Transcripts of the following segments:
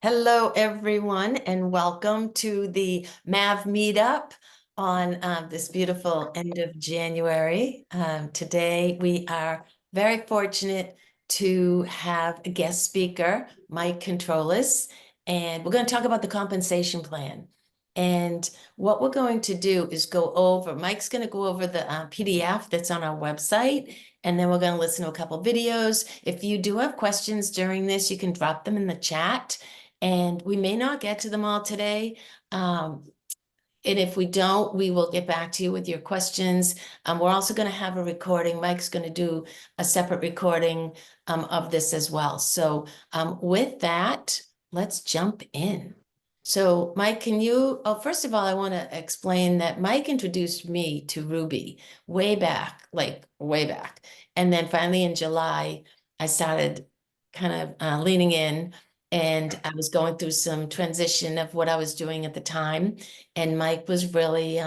Hello, everyone, and welcome to the MAV meetup on this beautiful end of January. Today, we are very fortunate to have a guest speaker, Mike Controlis, and we're going to talk about the compensation plan. And what we're going to do is Mike's going to go over the PDF that's on our website, and then we're going to listen to a couple videos. If you do have questions during this, you can drop them in the chat. And we may not get to them all today. And if we don't, we will get back to you with your questions. We're also going to have a recording. Mike's going to do a separate recording of this as well. So with that, let's jump in. So Mike, first of all, I want to explain that Mike introduced me to Ruby way back, like way back. And then finally in July, I started kind of leaning in. And I was going through some transition of what I was doing at the time. And Mike was really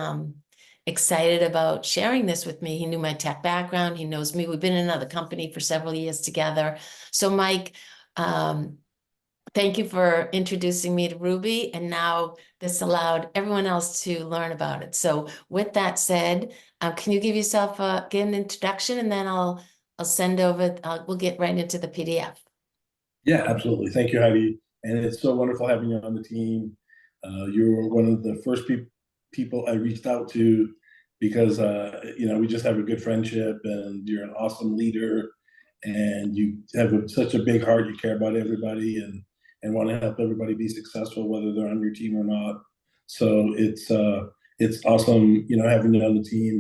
excited about sharing this with me. He knew my tech background. He knows me. We've been in another company for several years together. So Mike, thank you for introducing me to Ruby. And now this allowed everyone else to learn about it. So with that said, can you give yourself get an introduction, and then I'll send over, we'll get right into the PDF. Yeah, absolutely. Thank you, Heidi. And it's so wonderful having you on the team. You were one of the first people I reached out to because, we just have a good friendship, and you're an awesome leader, and you have such a big heart. You care about everybody and want to help everybody be successful, whether they're on your team or not. So it's awesome, having you on the team.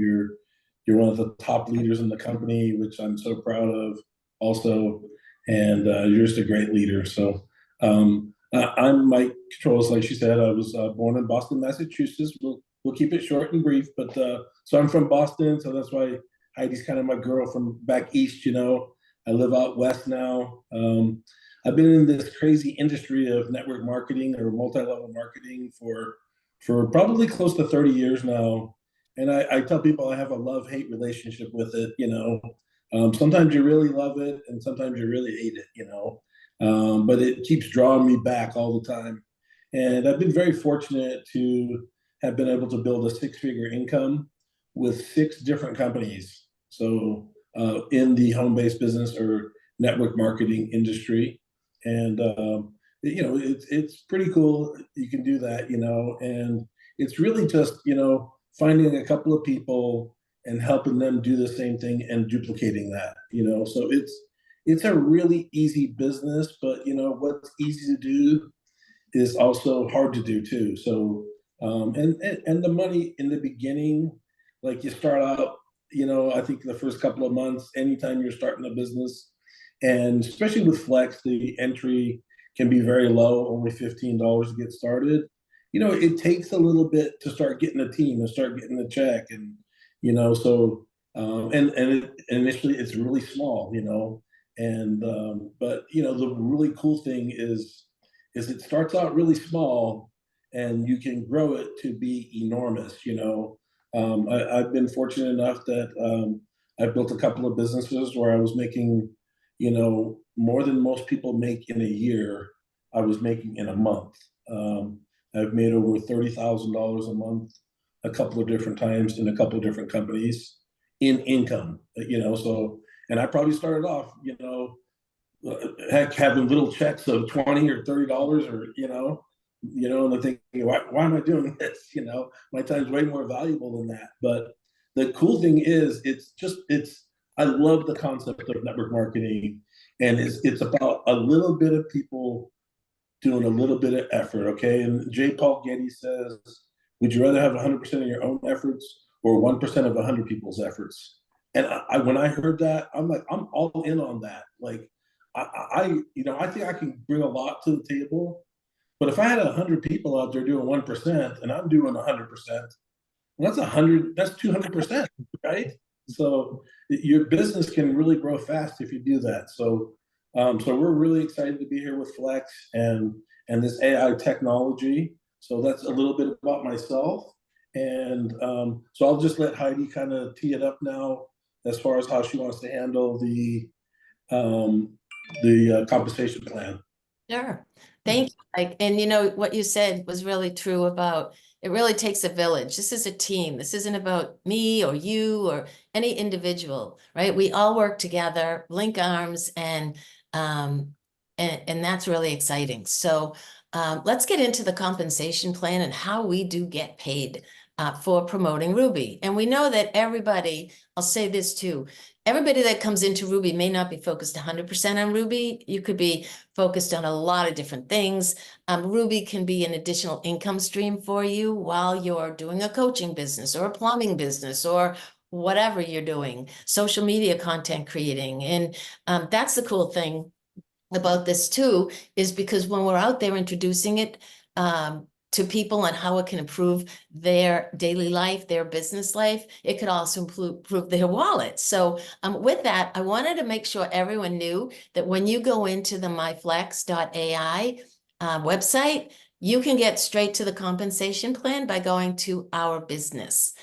You're one of the top leaders in the company, which I'm so proud of also. And you're just a great leader. So I'm Mike Controls, like she said. I was born in Boston, Massachusetts. We'll keep it short and brief, but so I'm from Boston, so that's why Heidi's kind of my girl from back east. I live out west now. I've been in this crazy industry of network marketing or multi-level marketing for probably close to 30 years now. And I tell people I have a love-hate relationship with it. Sometimes you really love it, and sometimes you really hate it. But it keeps drawing me back all the time. And I've been very fortunate to have been able to build a six-figure income with six different companies. So in the home-based business or network marketing industry. And, it's pretty cool. You can do that, and it's really just, finding a couple of people and helping them do the same thing and duplicating that. So it's a really easy business, but what's easy to do is also hard to do too. So and the money in the beginning, like you start out, I think the first couple of months, anytime you're starting a business, and especially with Flex, the entry can be very low, only $15 to get started. It takes a little bit to start getting a team and start getting the check, and so initially it's really small, and but the really cool thing is it starts out really small, and you can grow it to be enormous. I've been fortunate enough that I've built a couple of businesses where I was making more than most people make in a year. I was making in a month. I've made over $30,000 a month a couple of different times in a couple of different companies in income, so, and I probably started off, heck, having little checks of $20 or $30 or, and I'm thinking, why am I doing this? My time's way more valuable than that. But the cool thing is I love the concept of network marketing, and it's about a little bit of people doing a little bit of effort, okay? And J. Paul Getty says, would you rather have 100% of your own efforts or 1% of 100 people's efforts? And when I heard that, I'm like, I'm all in on that. Like, I think I can bring a lot to the table. But if I had 100 people out there doing 1% and I'm doing 100%, well, that's 200%, right? So your business can really grow fast if you do that. So we're really excited to be here with Flex and this AI technology. So that's a little bit about myself. And so I'll just let Heidi kind of tee it up now as far as how she wants to handle the compensation plan. Sure. Thank you. Like, and you know, what you said was really true about it really takes a village. This is a team. This isn't about me or you or any individual, right? We all work together, link arms, and that's really exciting. So let's get into the compensation plan and how we do get paid for promoting Ruby. And we know that everybody, I'll say this too, everybody that comes into Ruby may not be focused 100% on Ruby. You could be focused on a lot of different things. Ruby can be an additional income stream for you while you're doing a coaching business or a plumbing business or whatever you're doing, social media content creating. And that's the cool thing about this too, is because when we're out there introducing it to people and how it can improve their daily life, their business life, it could also improve their wallet. So with that, I wanted to make sure everyone knew that when you go into the myflex.ai website, you can get straight to the compensation plan by going to our business.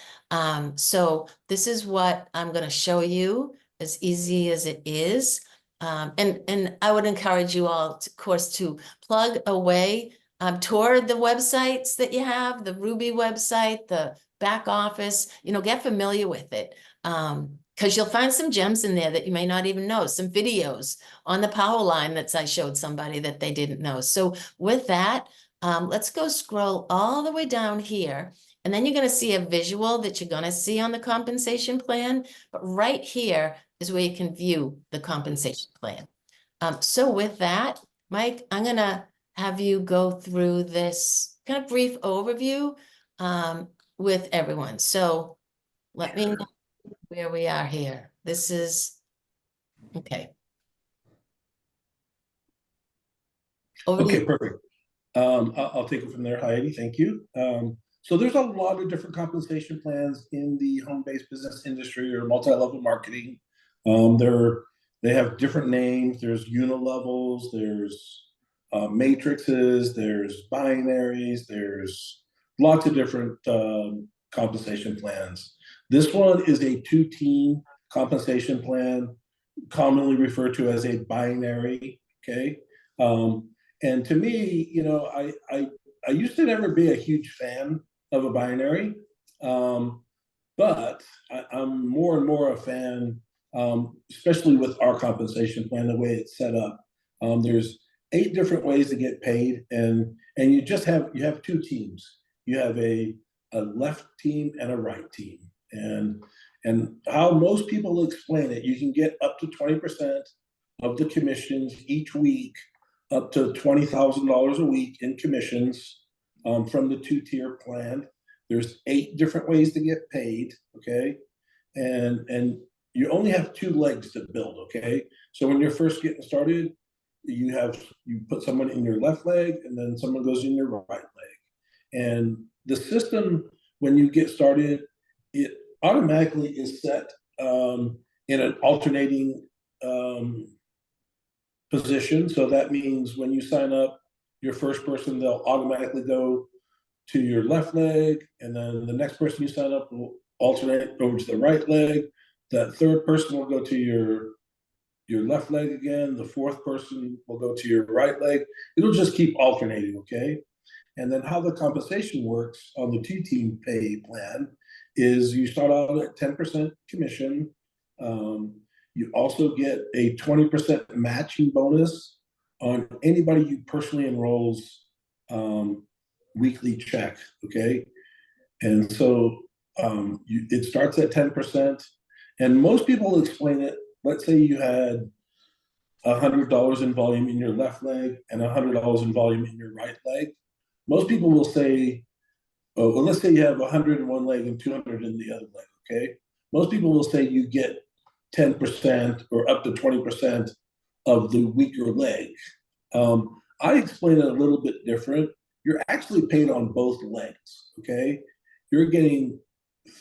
So this is what I'm going to show you, as easy as it is. And I would encourage you all, of course, to plug away toward the websites that you have, the Ruby website, the back office, you know, get familiar with it. Because you'll find some gems in there that you may not even know, some videos on the power line that I showed somebody that they didn't know. So with that, let's go scroll all the way down here. And then you're going to see a visual that you're going to see on the compensation plan. But right here is where you can view the compensation plan. So with that, Mike, I'm going to have you go through this kind of brief overview with everyone. So let me know where we are here. This is, okay. Over to you. Okay, perfect. I'll take it from there, Heidi. Thank you. So there's a lot of different compensation plans in the home-based business industry or multi-level marketing. They have different names. There's unilevels, there's matrices, there's binaries, there's lots of different compensation plans. This one is a two-team compensation plan, commonly referred to as a binary. Okay. And to me, you know, I used to never be a huge fan of a binary, but I'm more and more a fan, especially with our compensation plan, the way it's set up. There's 8 different ways to get paid, and you have two teams. You have a left team and a right team, and how most people explain it, you can get up to 20% of the commissions each week, up to $20,000 a week in commissions from the two-tier plan. There's 8 different ways to get paid, okay? And you only have 2 legs to build, okay? So when you're first getting started, you put someone in your left leg, and then someone goes in your right leg. And the system, when you get started, it automatically is set in an alternating position. So that means when you sign up your first person, they'll automatically go to your left leg, and then the next person you sign up will alternate over to the right leg. That third person will go to your left leg again. The fourth person will go to your right leg. It'll just keep alternating, okay? And then how the compensation works on the two-team pay plan is you start out at 10% commission. You also get a 20% matching bonus on anybody you personally enrolls weekly check, okay? And so it starts at 10%. And most people explain it, let's say you had $100 in volume in your left leg and $100 in volume in your right leg. Most people will say, oh, well, let's say you have 100 in one leg and 200 in the other leg, okay? Most people will say you get 10% or up to 20% of the weaker leg. I explain it a little bit different. You're actually paid on both legs, okay? You're getting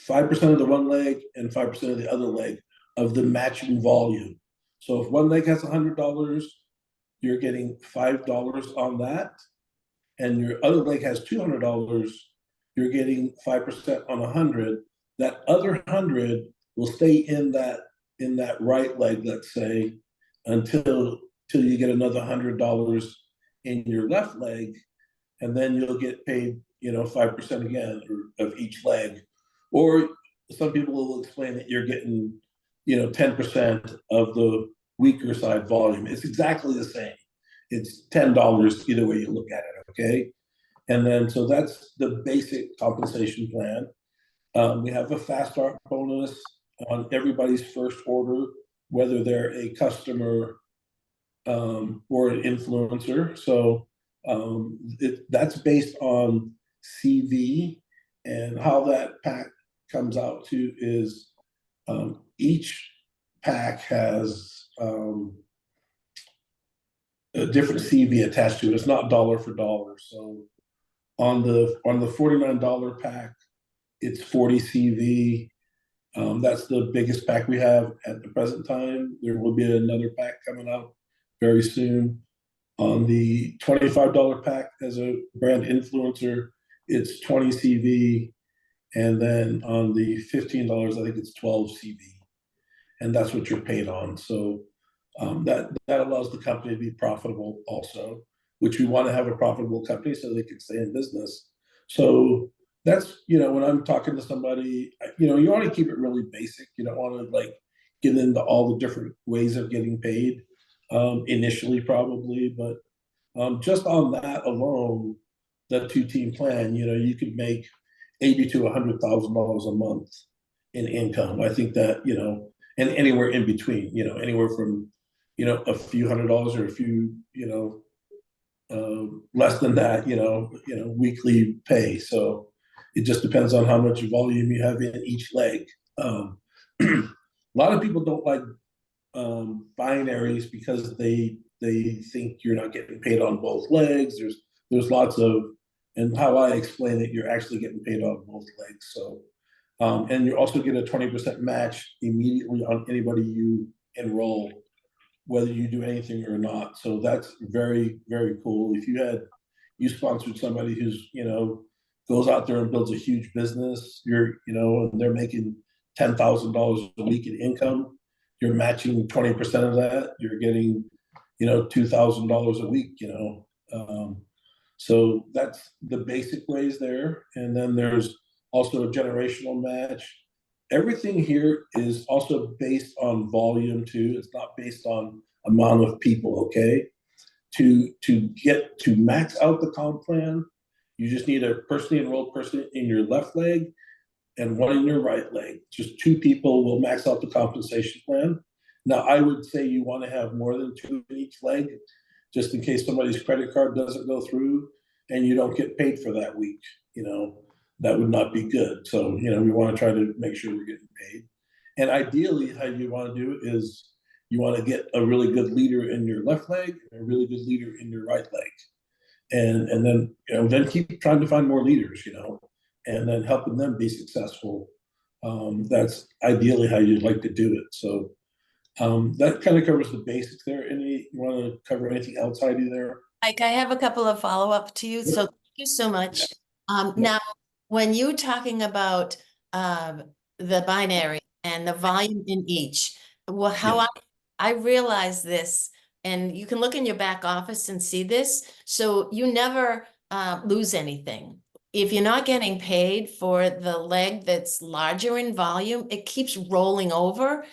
5% of the one leg and 5% of the other leg of the matching volume. So if one leg has $100, you're getting $5 on that, and your other leg has $200, you're getting 5% on 100. That other 100 will stay in that right leg, let's say, until you get another $100 in your left leg, and then you'll get paid, 5% again of each leg. Or some people will explain that you're getting, 10% of the weaker side volume. It's exactly the same. It's $10 either way you look at it, okay? And then, so that's the basic compensation plan. We have a fast start bonus on everybody's first order, whether they're a customer or an influencer. So that's based on CV, and how that pack comes out to is each pack has a different CV attached to it. It's not dollar for dollar. So on the $49 pack, it's 40 CV. That's the biggest pack we have at the present time. There will be another pack coming out very soon. On the $25 pack as a brand influencer, it's 20 CV. And then on the $15, I think it's 12 CV. And that's what you're paid on. So that allows the company to be profitable also, which we want to have a profitable company so they can stay in business. So that's, when I'm talking to somebody, you want to keep it really basic. You don't want to like get into all the different ways of getting paid initially, probably. But just on that alone, the two-team plan, you could make $80,000 to $100,000 a month in income. I think that, and anywhere in between, anywhere from, a few $100s or a few, less than that, weekly pay. So it just depends on how much volume you have in each leg. A lot of people don't like binaries because they think you're not getting paid on both legs. There's lots of, and how I explain it, you're actually getting paid on both legs. So and you also get a 20% match immediately on anybody you enroll, whether you do anything or not. So that's very, very cool. If you sponsored somebody who's, goes out there and builds a huge business, and they're making $10,000 a week in income, you're matching 20% of that, you're getting, $2,000 a week, so that's the basic ways there. And then there's also a generational match. Everything here is also based on volume too. It's not based on amount of people, okay? To get to max out the comp plan, you just need a personally enrolled person in your left leg and one in your right leg. Just two people will max out the compensation plan. Now, I would say you want to have more than two in each leg, just in case somebody's credit card doesn't go through and you don't get paid for that week. That would not be good. So, we want to try to make sure we're getting paid. And ideally, how you want to do it is you want to get a really good leader in your left leg and a really good leader in your right leg. And then, then keep trying to find more leaders, and then helping them be successful. That's ideally how you'd like to do it. So that kind of covers the basics there. You want to cover anything else, Heidi, there? Like, I have a couple of follow-up to you. So thank you so much. Now, when you're talking about the binary and the volume in each, well, how I realize this, and you can look in your back office and see this, so you never lose anything. If you're not getting paid for the leg that's larger in volume, it keeps rolling over.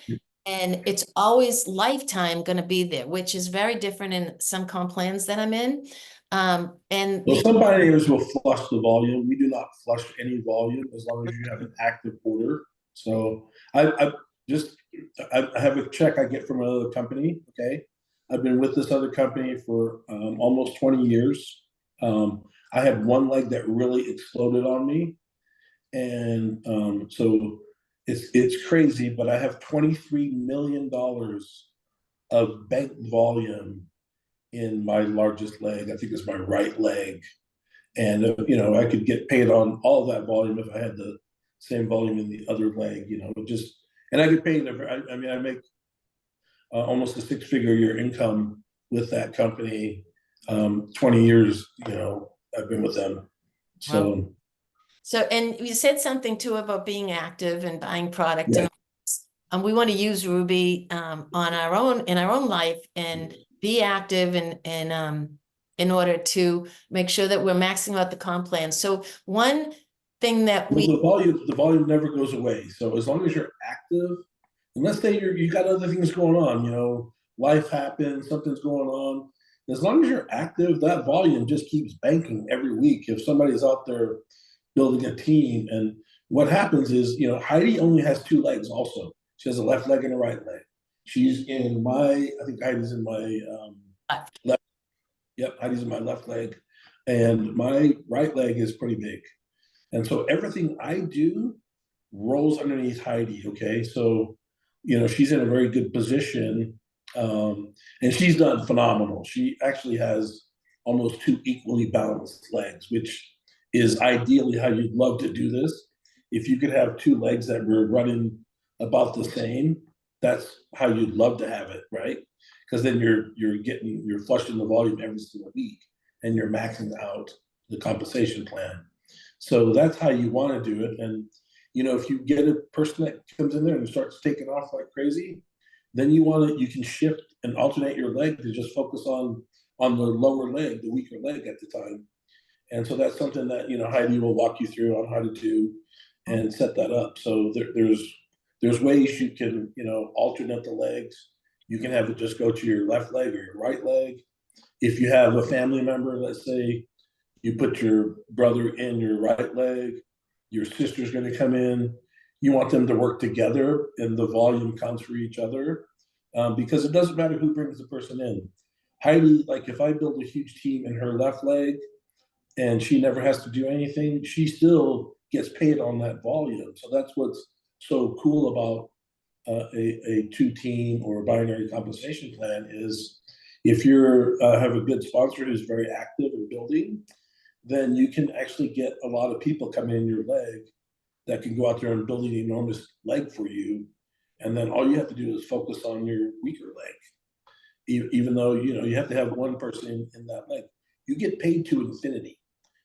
And it's always lifetime going to be there, which is very different in some comp plans that I'm in. Well, some binaries will flush the volume. We do not flush any volume as long as you have an active order. So I have a check I get from another company. Okay, I've been with this other company for almost 20 years. I had one leg that really exploded on me, and so it's crazy. But I have $23 million of bank volume in my largest leg. I think it's my right leg. And, I could get paid on all that volume if I had the same volume in the other leg, and I get paid. I mean, I make almost a six-figure income with that company. 20 years, I've been with them. So, wow. So, and you said something too about being active and buying product, and we want to use Ruby on our own, in our own life, and be active and in order to make sure that we're maxing out the comp plan. So one thing that Well, we, the volume never goes away. So as long as you're active, and let's say you got other things going on, life happens, something's going on. As long as you're active, that volume just keeps banking every week. If somebody's out there building a team, and what happens is, Heidi only has two legs. Also, she has a left leg and a right leg. She's in my, I think Heidi's in my left. Yep, Heidi's in my left leg, and my right leg is pretty big. And so everything I do rolls underneath Heidi. Okay. So, she's in a very good position. And she's done phenomenal. She actually has almost two equally balanced legs, which is ideally how you'd love to do this. If you could have two legs that were running about the same, that's how you'd love to have it, right? Because then you're flushing the volume every single week and you're maxing out the compensation plan. So that's how you want to do it. And if you get a person that comes in there and starts taking off like crazy, then you can shift and alternate your leg to just focus on the lower leg, the weaker leg at the time. And so that's something that Heidi will walk you through on how to do and set that up. So there's ways you can alternate the legs. You can have it just go to your left leg or your right leg. If you have a family member, let's say you put your brother in your right leg, your sister's going to come in. You want them to work together, and the volume counts for each other, because it doesn't matter who brings the person in. Heidi, like if I build a huge team in her left leg, and she never has to do anything, she still gets paid on that volume. So that's what's so cool about a two-team or a binary compensation plan is if you have a good sponsor who's very active in building, then you can actually get a lot of people coming in your leg that can go out there and build an enormous leg for you. And then all you have to do is focus on your weaker leg. Even though, you have to have one person in that leg. You get paid to infinity.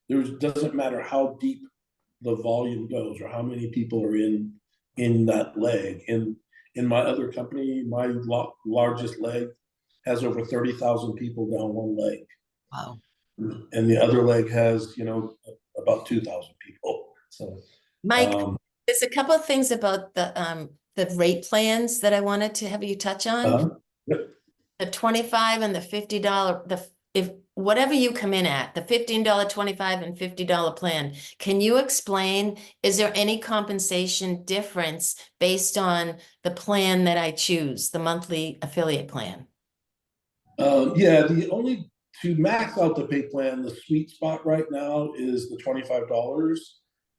There doesn't matter how deep the volume goes or how many people are in that leg. In my other company, my largest leg has over 30,000 people down one leg. wow. And the other leg has, about 2,000 people. So, Mike, there's a couple of things about the rate plans that I wanted to have you touch on. yep. The 25 and the $50, if whatever you come in at, the $15, 25 and $50 plan, can you explain, is there any compensation difference based on the plan that I choose, the monthly affiliate plan? Yeah, to max out the pay plan, the sweet spot right now is the $25.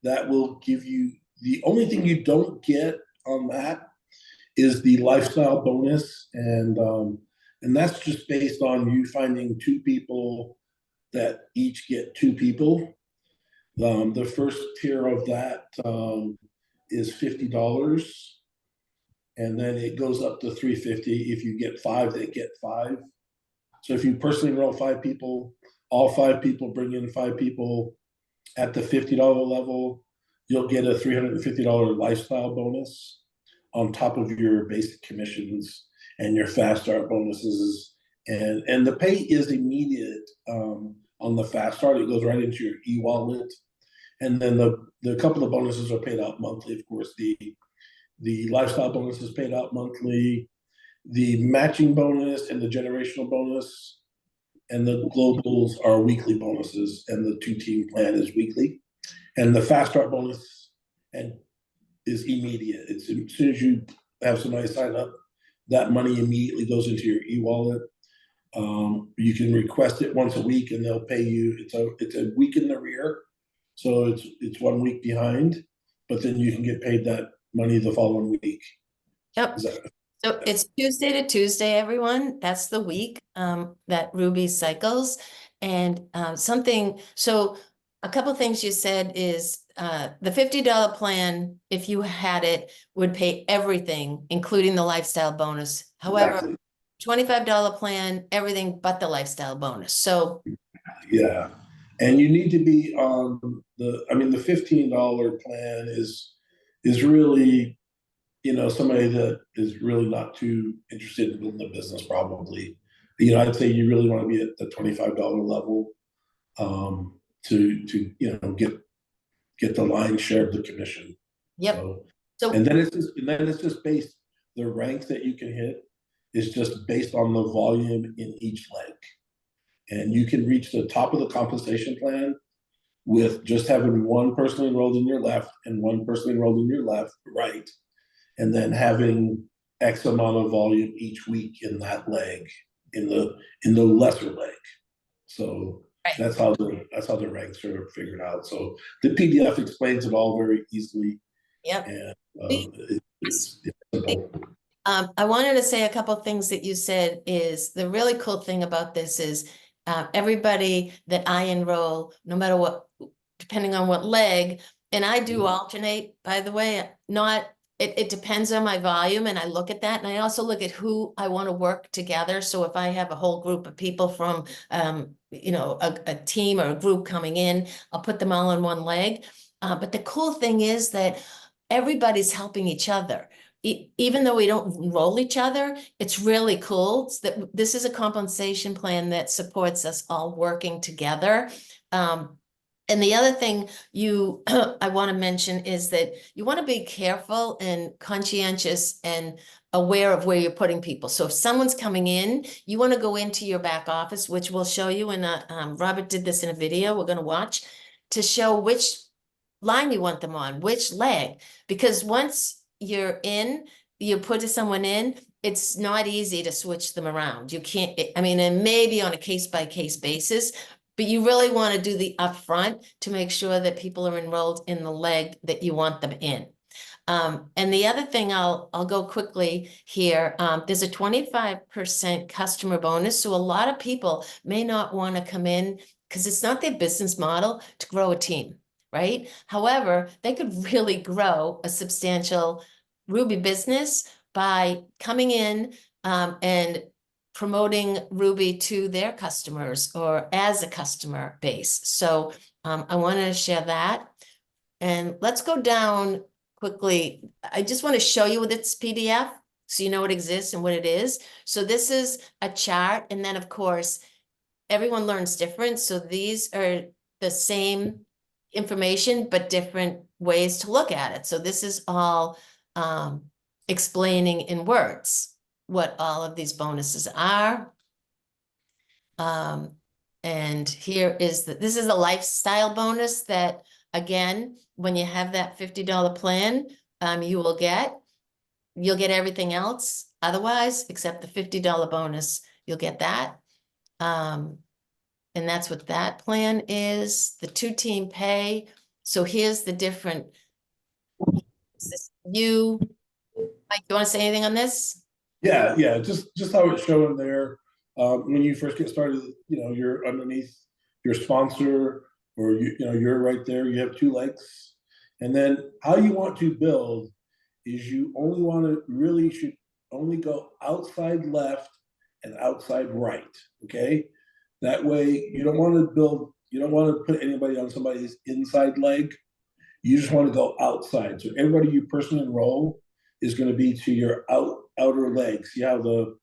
That will give you, the only thing you don't get on that is the lifestyle bonus. And that's just based on you finding two people that each get two people. The first tier of that is $50. And then it goes up to $350. If you get five, they get five. So if you personally enroll five people, all five people bring in five people at the $50 level, you'll get a $350 lifestyle bonus on top of your basic commissions and your fast start bonuses. And the pay is immediate on the fast start. It goes right into your e-wallet. And then the couple of bonuses are paid out monthly. Of course, the lifestyle bonus is paid out monthly. The matching bonus and the generational bonus and the globals are weekly bonuses, and the two-team plan is weekly. And the fast start bonus is immediate. It's as soon as you have somebody sign up, that money immediately goes into your e-wallet. You can request it once a week, and they'll pay you. It's a week in the rear, so it's 1 week behind, but then you can get paid that money the following week. Yep. So it's Tuesday to Tuesday, everyone. That's the week that Ruby cycles. And so a couple things you said is the $50 plan, if you had it, would pay everything, including the lifestyle bonus. However, Exactly. $25 plan, everything but the lifestyle bonus. So yeah. And you need to be on the $15 plan is really, somebody that is really not too interested in building a business probably. I'd say you really want to be at the $25 level to get the lion's share of the commission. Yep. So, So and then it's just based, the rank that you can hit is just based on the volume in each leg. And you can reach the top of the compensation plan with just having one person enrolled in your left and one person enrolled in your right, and then having X amount of volume each week in that leg, in the lesser leg. So right. that's how the ranks are figured out. So the PDF explains it all very easily, Yep. and The- it's simple. I wanted to say a couple of things that you said. Is the really cool thing about this is everybody that I enroll, no matter what, depending on what leg, and I do alternate, by the way, it depends on my volume, and I look at that, and I also look at who I want to work together. So if I have a whole group of people from a team or a group coming in, I'll put them all on one leg. But the cool thing is that everybody's helping each other. Even though we don't enroll each other, it's really cool that this is a compensation plan that supports us all working together. And the other thing I want to mention is that you want to be careful and conscientious and aware of where you're putting people. So if someone's coming in, you want to go into your back office, which we'll show you. And Robert did this in a video we're going to watch, to show which line you want them on, which leg. Because once you put someone in, it's not easy to switch them around. You can't, I mean, it may be on a case-by-case basis, but you really want to do the upfront to make sure that people are enrolled in the leg that you want them in. And the other thing, I'll go quickly here. There's a 25% customer bonus. So a lot of people may not want to come in because it's not their business model to grow a team, right? However, they could really grow a substantial Ruby business by coming in and promoting Ruby to their customers or as a customer base. So I wanted to share that. And let's go down quickly. I just want to show you with its PDF so you know what exists and what it is. So this is a chart. And then, of course, everyone learns different. So these are the same information, but different ways to look at it. So this is all explaining in words what all of these bonuses are. And here is this is a lifestyle bonus that, again, when you have that $50 plan, you'll get everything else otherwise, except the $50 bonus, you'll get that. And that's what that plan is, the 2-team pay. So here's the different, Mike, you want to say anything on this? Yeah, just how it's showing there. When you first get started, you're underneath your sponsor, or you're right there. You have 2 legs, and then how you want to build is you should only go outside left and outside right. Okay, that way you don't want to build. You don't want to put anybody on somebody's inside leg. You just want to go outside. So everybody you personally enroll is going to be to your outer leg. See how the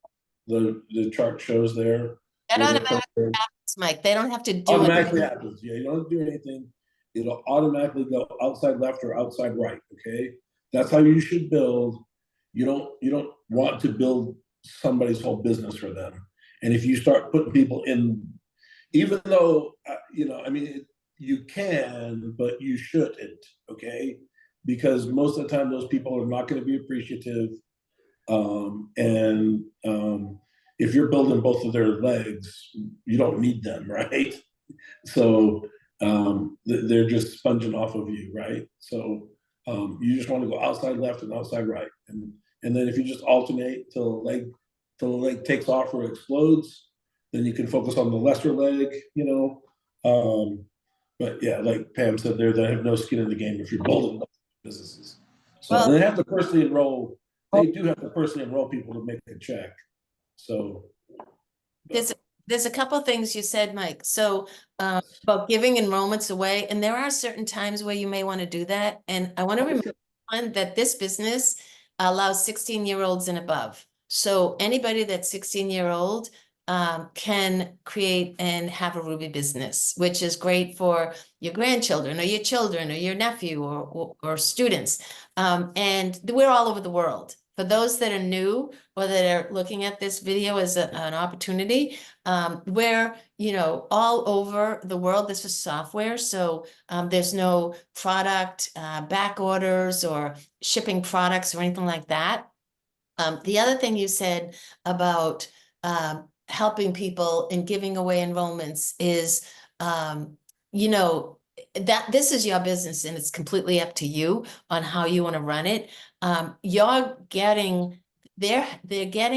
chart shows there? That automatically happens, Mike. They don't have to do it. Automatically happens. Yeah, you don't do anything. It'll automatically go outside left or outside right. Okay, that's how you should build. You don't want to build somebody's whole business for them. And if you start putting people in, even though I mean, you can, but you shouldn't. Okay, because most of the time those people are not going to be appreciative. And if you're building both of their legs, you don't need them, right? So they're just sponging off of you, right? So you just want to go outside left and outside right, and then if you just alternate till the leg takes off or explodes, then you can focus on the lesser leg, But yeah, like Pam said, they have no skin in the game if you're building businesses. So Well, they have to personally enroll. They do have to personally enroll people to make a check. So there's a couple of things you said, Mike. So about giving enrollments away, and there are certain times where you may want to do that. And I want to remind everyone that this business allows 16-year-olds and above. So anybody that's 16-year-old can create and have a Ruby business, which is great for your grandchildren or your children or your nephew or students. And we're all over the world. For those that are new or that are looking at this video as an opportunity, we're, all over the world. This is software, so there's no product back orders or shipping products or anything like that. The other thing you said about helping people and giving away enrollments is, that this is your business and it's completely up to you on how you want to run it. They're getting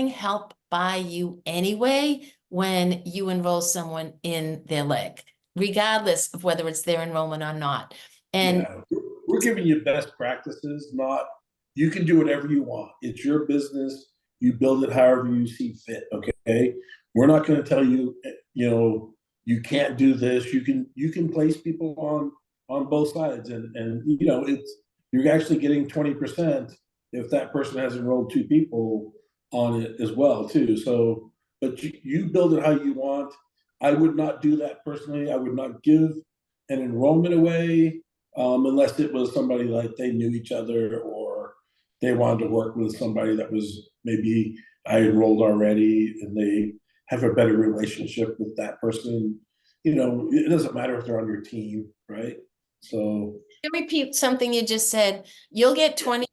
help by you anyway when you enroll someone in their leg, regardless of whether it's their enrollment or not. And Yeah, we're giving you best practices, not you can do whatever you want. It's your business. You build it however you see fit. Okay. We're not going to tell you, you can't do this. You can place people on both sides, and it's you're actually getting 20% if that person has enrolled two people on it as well too. So, but you build it how you want. I would not do that personally. I would not give an enrollment away unless it was somebody like they knew each other or they wanted to work with somebody that was maybe I enrolled already and they have a better relationship with that person. It doesn't matter if they're on your team, right? So to repeat something you just said, you'll get 20%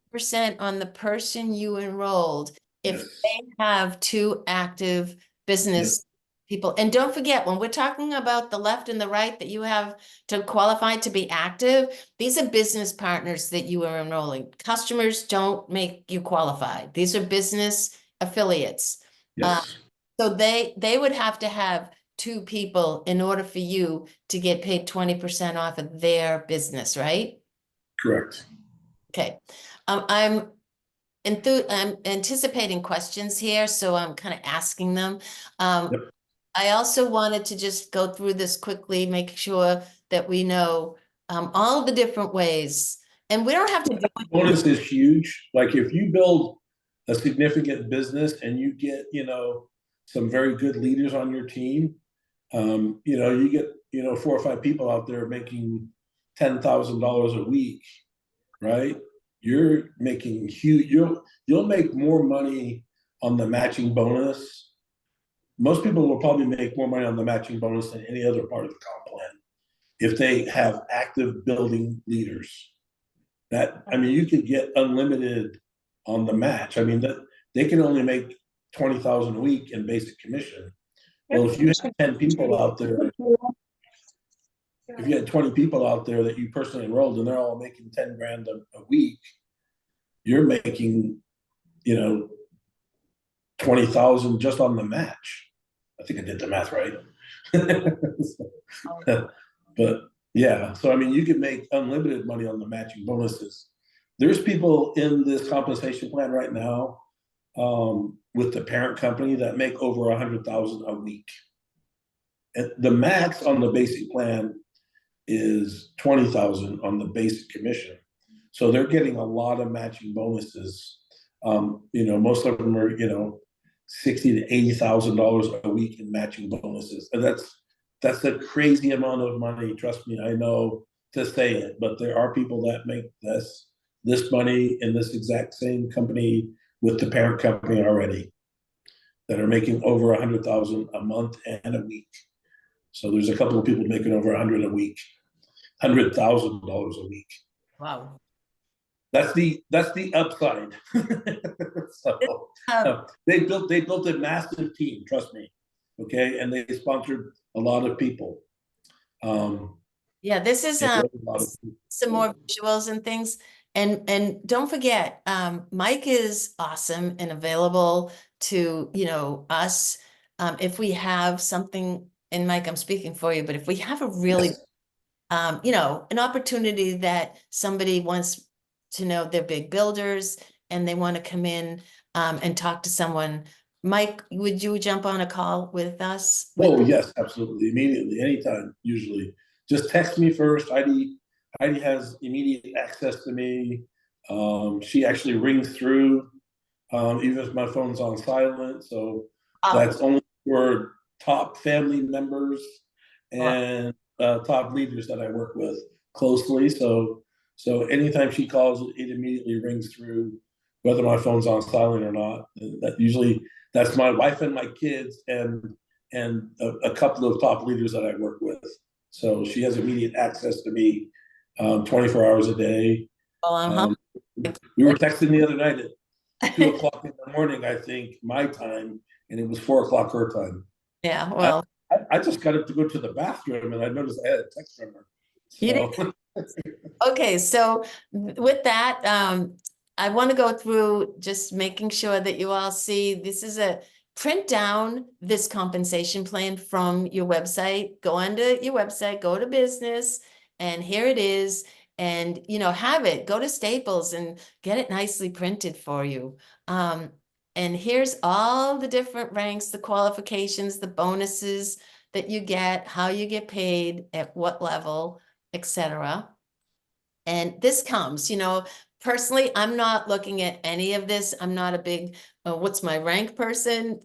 on the person you enrolled if yes, they have two active yep, business people. And don't forget, when we're talking about the left and the right that you have to qualify to be active, these are business partners that you are enrolling. Customers don't make you qualify. These are business affiliates. Uh, yes, so they would have to have two people in order for you to get paid 20% off of their business, right? correct. Okay. I'm anticipating questions here, so I'm kind of asking them. Yep. I also wanted to just go through this quickly, make sure that we know all the different ways. And we don't have to do it. Bonus is huge. Like if you build a significant business and you get, some very good leaders on your team, you get, 4 or 5 people out there making $10,000 a week, right? You're making huge. You'll make more money on the matching bonus. Most people will probably make more money on the matching bonus than any other part of the comp plan if they have active building leaders. You could get unlimited on the match. That they can only make 20,000 a week in basic commission. Well, if you have 10 people out there, if you had 20 people out there that you personally enrolled and they're all making 10 grand a week, you're making, 20,000 just on the match. I think I did the math right. But yeah, so you could make unlimited money on the matching bonuses. There's people in this compensation plan right now with the parent company that make over 100,000 a week. And the max on the basic plan is 20,000 on the basic commission. So they're getting a lot of matching bonuses. Most of them are, $60,000 to $80,000 a week in matching bonuses. And that's a crazy amount of money. Trust me, I know to say it, but there are people that make this money in this exact same company with the parent company already that are making over 100,000 a month and a week. So there's a couple of people making over 100 a week, $100,000 a week. Wow. That's the upside. So they built a massive team. Trust me, okay, and they sponsored a lot of people. Yeah, this is some more visuals and things. And don't forget, Mike is awesome and available to, us. If we have something, and Mike, I'm speaking for you, but if we have a really, Yes. an opportunity that somebody wants to know they're big builders and they want to come in and talk to someone, Mike, would you jump on a call with us? Oh yes, absolutely, immediately, anytime. Usually, just text me first. Heidi has immediate access to me. She actually rings through, even if my phone's on silent. So Oh, that's only for top family members Wow. and top leaders that I work with closely. So anytime she calls, it immediately rings through, whether my phone's on silent or not. That usually that's my wife and my kids and a couple of top leaders that I work with. So she has immediate access to me 24 hours a day. Well, I'm Um, we were texting the other night at 2 o'clock in the morning, I think, my time, and it was 4 o'clock her time. Yeah, I, well, I just got up to go to the bathroom and I noticed I had a text from her. you So didn't. Okay, so with that, I want to go through just making sure that you all see this is a print down this compensation plan from your website. Go onto your website, go to business, and here it is. And have it. Go to Staples and get it nicely printed for you. And here's all the different ranks, the qualifications, the bonuses that you get, how you get paid, at what level, etc. And this comes, personally, I'm not looking at any of this. I'm not a big, what's my rank person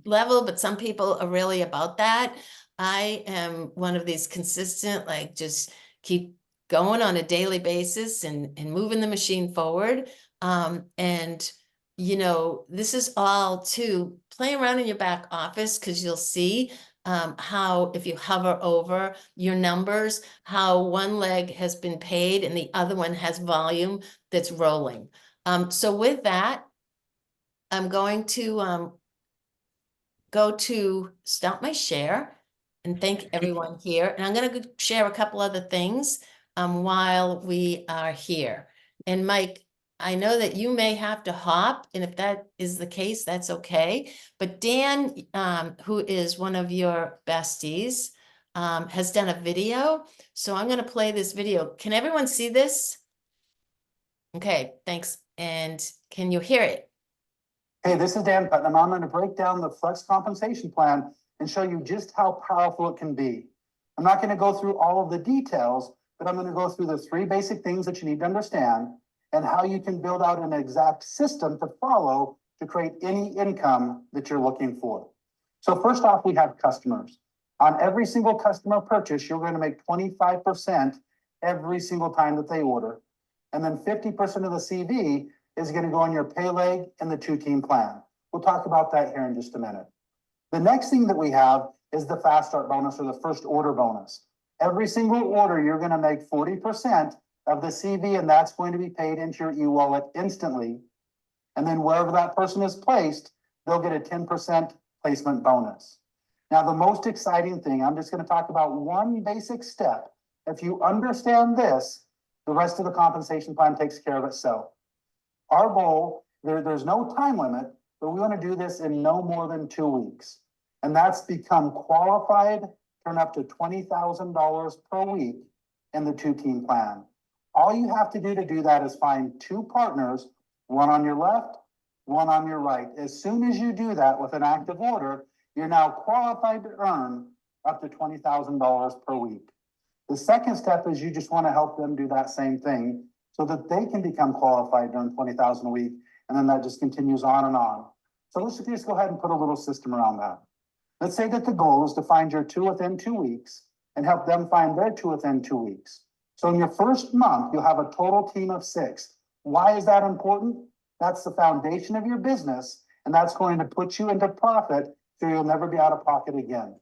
level, but some people are really about that. I am one of these consistent, like just keep going on a daily basis and moving the machine forward. And this is all to play around in your back office because you'll see how if you hover over your numbers, how one leg has been paid and the other one has volume that's rolling. So with that, I'm going to go to stop my share and thank everyone here. And I'm going to share a couple other things while we are here. And Mike, I know that you may have to hop, and if that is the case, that's okay. But Dan, who is one of your besties, has done a video. So I'm going to play this video. Can everyone see this? Okay, thanks. And can you hear it? Hey, this is Dan Putnam. I'm going to break down the Flex compensation plan and show you just how powerful it can be. I'm not going to go through all of the details, but I'm going to go through the 3 basic things that you need to understand and how you can build out an exact system to follow to create any income that you're looking for. So first off, we have customers. On every single customer purchase, you're going to make 25% every single time that they order. And then 50% of the CV is going to go on your pay leg and the 2-team plan. We'll talk about that here in just a minute. The next thing that we have is the fast start bonus or the first order bonus. Every single order, you're going to make 40% of the CV, and that's going to be paid into your e-wallet instantly. And then wherever that person is placed, they'll get a 10% placement bonus. Now, the most exciting thing, I'm just going to talk about one basic step. If you understand this, the rest of the compensation plan takes care of itself. Our goal, there's no time limit, but we want to do this in no more than 2 weeks. And that's become qualified, turn up to $20,000 per week in the 2-team plan. All you have to do that is find 2 partners, one on your left, one on your right. As soon as you do that with an active order, you're now qualified to earn up to $20,000 per week. The second step is you just want to help them do that same thing so that they can become qualified to earn $20,000 a week. And then that just continues on and on. So let's just go ahead and put a little system around that. Let's say that the goal is to find your 2 within 2 weeks and help them find their 2 within 2 weeks. So in your first month, you'll have a total team of 6. Why is that important? That's the foundation of your business, and that's going to put you into profit so you'll never be out of pocket again.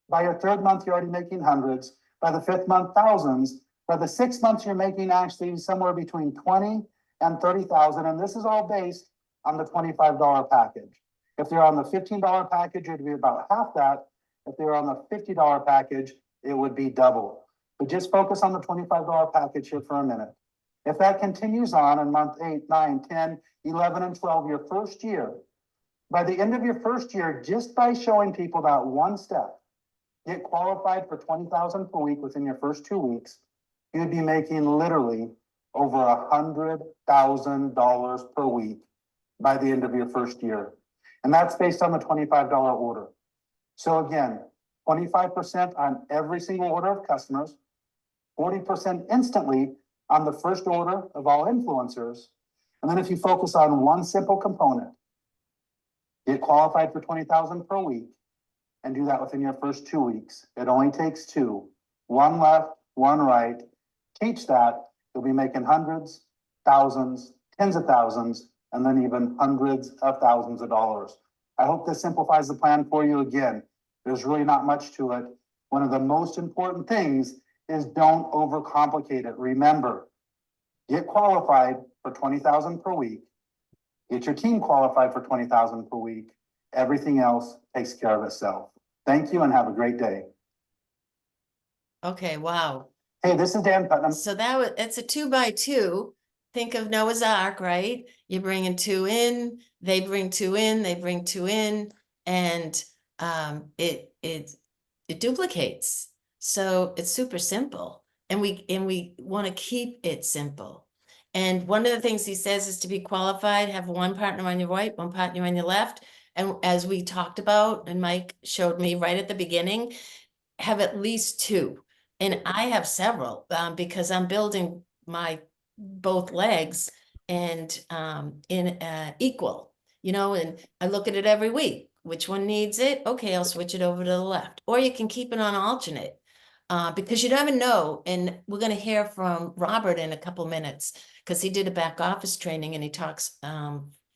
By your 3rd month, you're already making hundreds. By the 5th month, thousands. By the 6th month, you're making actually somewhere between 20 and 30,000. And this is all based on the $25 package. If they're on the $15 package, it'd be about half that. If they're on the $50 package, it would be double. But just focus on the $25 package here for a minute. If that continues on in month 8, 9, 10, 11, and 12, your first year, by the end of your first year, just by showing people that one step, get qualified for $20,000 per week within your first 2 weeks, you'd be making literally over $100,000 per week by the end of your first year. And that's based on the $25 order. So again, 25% on every single order of customers, 40% instantly on the first order of all influencers. And then if you focus on one simple component, get qualified for $20,000 per week, and do that within your first 2 weeks. It only takes two, one left, one right. Teach that, you'll be making hundreds, thousands, tens of thousands, and then even hundreds of thousands of dollars. I hope this simplifies the plan for you. Again, there's really not much to it. One of the most important things is don't overcomplicate it. Remember, get qualified for 20,000 per week. Get your team qualified for 20,000 per week. Everything else takes care of itself. Thank you and have a great day. Okay, wow. Hey, this is Dan Putnam. So it's a 2x2. Think of Noah's Ark, right? You're bringing two in, they bring two in, they bring two in, and it duplicates. So it's super simple, and we want to keep it simple. And one of the things he says is to be qualified, have one partner on your right, one partner on your left. And as we talked about, and Mike showed me right at the beginning, have at least two. And I have several because I'm building my both legs and in equal, and I look at it every week. Which one needs it? Okay, I'll switch it over to the left. Or you can keep it on alternate because you never know. And we're going to hear from Robert in a couple minutes because he did a back office training and he talks,